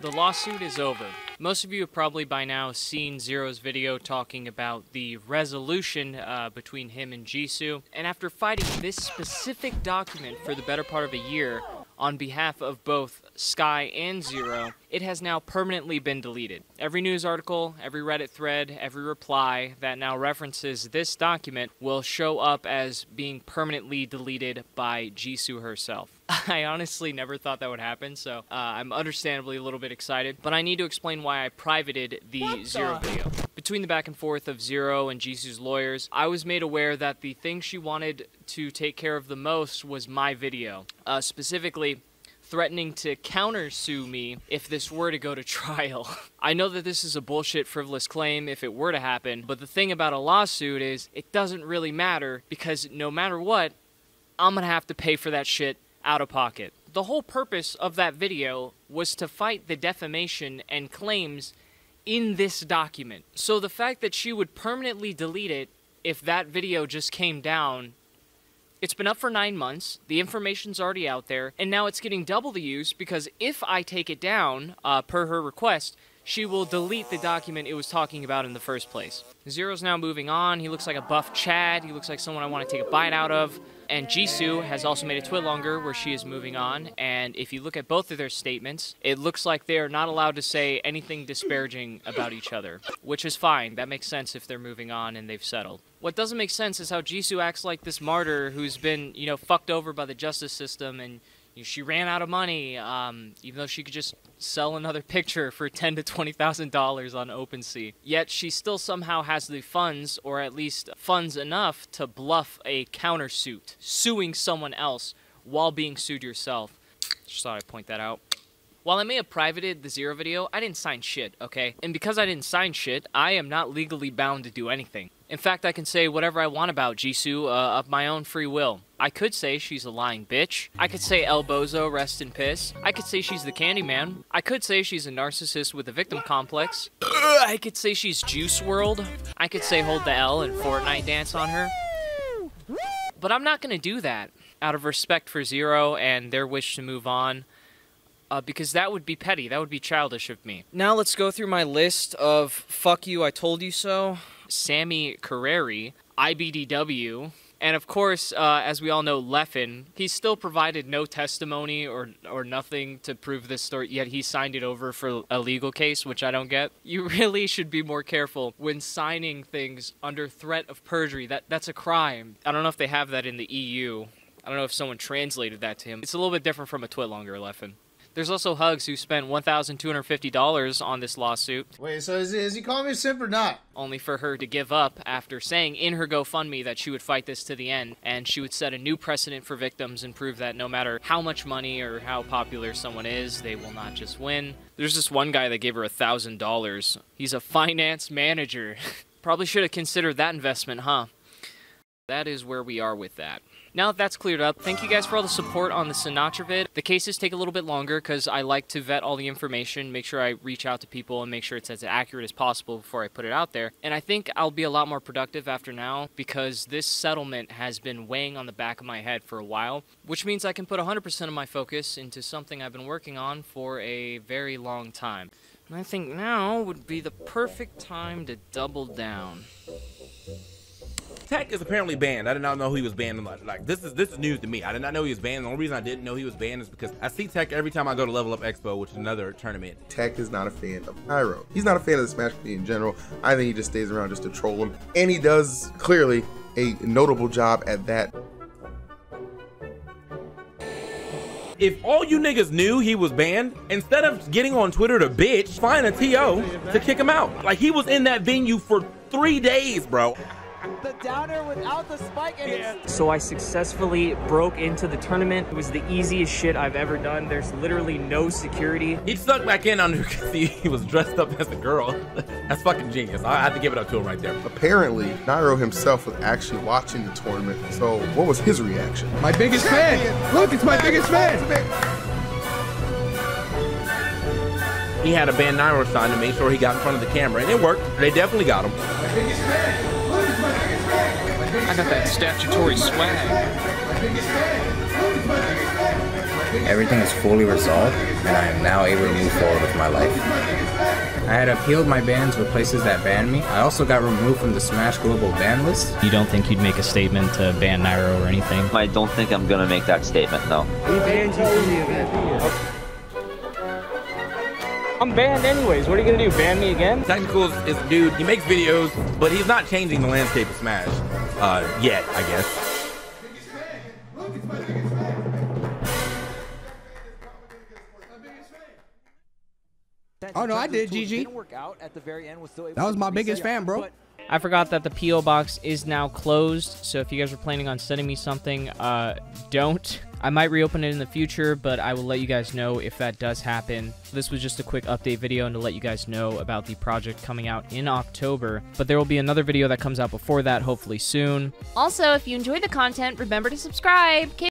The lawsuit is over. Most of you have probably by now seen Zero's video talking about the resolution between him and Jisoo. And after fighting this specific document for the better part of a year on behalf of both Sky and Zero, it has now permanently been deleted. Every news article, every Reddit thread, every reply that now references this document will show up as being permanently deleted by Jisoo herself. I honestly never thought that would happen, so I'm understandably a little bit excited, but I need to explain why I privated the Zero video. Between the back and forth of Zero and Jisoo's lawyers, I was made aware that the thing she wanted to take care of the most was my video. Specifically, threatening to countersue me if this were to go to trial. I know that this is a bullshit, frivolous claim if it were to happen, but the thing about a lawsuit is it doesn't really matter because no matter what, I'm gonna have to pay for that shit out of pocket. The whole purpose of that video was to fight the defamation and claims in this document. So the fact that she would permanently delete it if that video just came down, it's been up for 9 months, the information's already out there, and now it's getting double the use because if I take it down, per her request, she will delete the document it was talking about in the first place. Zero's now moving on. He looks like a buff Chad. He looks like someone I want to take a bite out of. And Jisoo has also made a twit longer where she is moving on. And if you look at both of their statements, it looks like they are not allowed to say anything disparaging about each other, which is fine. That makes sense if they're moving on and they've settled. What doesn't make sense is how Jisoo acts like this martyr who's been, fucked over by the justice system and she ran out of money, even though she could just sell another picture for $10,000 to $20,000 on OpenSea. Yet she still somehow has the funds, or at least funds enough, to bluff a countersuit, suing someone else while being sued yourself. Just thought I'd point that out. While I may have privated the Zero video, I didn't sign shit, okay? And because I didn't sign shit, I am not legally bound to do anything. In fact, I can say whatever I want about Jisoo of my own free will. I could say she's a lying bitch. I could say El Bozo, rest in piss. I could say she's the Candyman. I could say she's a narcissist with a victim complex. I could say she's Juice WRLD. I could say hold the L and Fortnite dance on her. But I'm not gonna do that out of respect for Zero and their wish to move on. Because that would be petty. That would be childish of me. Now let's go through my list of fuck you, I told you so. Sammy Carreri, IBDW, and of course, as we all know, Leffen. He's still provided no testimony or nothing to prove this story, yet he signed it over for a legal case, which I don't get. You really should be more careful when signing things under threat of perjury. That's a crime. I don't know if they have that in the EU. I don't know if someone translated that to him. It's a little bit different from a twit longer, Leffen. There's also Hugs, who spent $1,250 on this lawsuit. Wait, so is he calling me a simp or not? Only for her to give up after saying in her GoFundMe that she would fight this to the end, and she would set a new precedent for victims and prove that no matter how much money or how popular someone is, they will not just win. There's this one guy that gave her $1,000. He's a finance manager. Probably should have considered that investment, huh? That is where we are with that. Now that that's cleared up, thank you guys for all the support on the Sinatra vid. The cases take a little bit longer because I like to vet all the information, make sure I reach out to people and make sure it's as accurate as possible before I put it out there. And I think I'll be a lot more productive after now because this settlement has been weighing on the back of my head for a while, which means I can put 100% of my focus into something I've been working on for a very long time. And I think now would be the perfect time to double down. Tech is apparently banned. I did not know he was banned. Like this is news to me. I did not know he was banned. The only reason I didn't know he was banned is because I see Tech every time I go to Level Up Expo, which is another tournament. Tech is not a fan of Nairo. He's not a fan of the Smash community in general. I think he just stays around just to troll him. And he does clearly a notable job at that. If all you niggas knew he was banned, instead of getting on Twitter to bitch, find a TO to kick him out. Like he was in that venue for 3 days, bro. The downer without the spike and So I successfully broke into the tournament. It was the easiest shit I've ever done. There's literally no security. He stuck back in under because he was dressed up as a girl. That's fucking genius. I have to give it up to him right there. Apparently, Nairo himself was actually watching the tournament. So what was his reaction? My biggest fan! Look, it's my biggest fan! He had a ban Nairo sign to make sure he got in front of the camera, and it worked. They definitely got him. My biggest fan! Look, it's my biggest fan! I got that statutory swag. My biggest fan! Look, it's my biggest fan! Everything is fully resolved, and I am now able to move forward with my life. I had appealed my ban to the places that banned me. I also got removed from the Smash Global ban list. You don't think you'd make a statement to ban Nairo or anything? I don't think I'm gonna make that statement, no. I'm banned anyways. What are you gonna do? Ban me again? Technicals is a dude. He makes videos, but he's not changing the landscape of Smash yet, I guess. Look, it's my biggest fan. Oh no, I did, GG. That was my biggest fan, bro. I forgot that the P.O. box is now closed, so if you guys are planning on sending me something, don't. I might reopen it in the future, but I will let you guys know if that does happen. This was just a quick update video and to let you guys know about the project coming out in October, but there will be another video that comes out before that, hopefully soon. Also, if you enjoyed the content, remember to subscribe.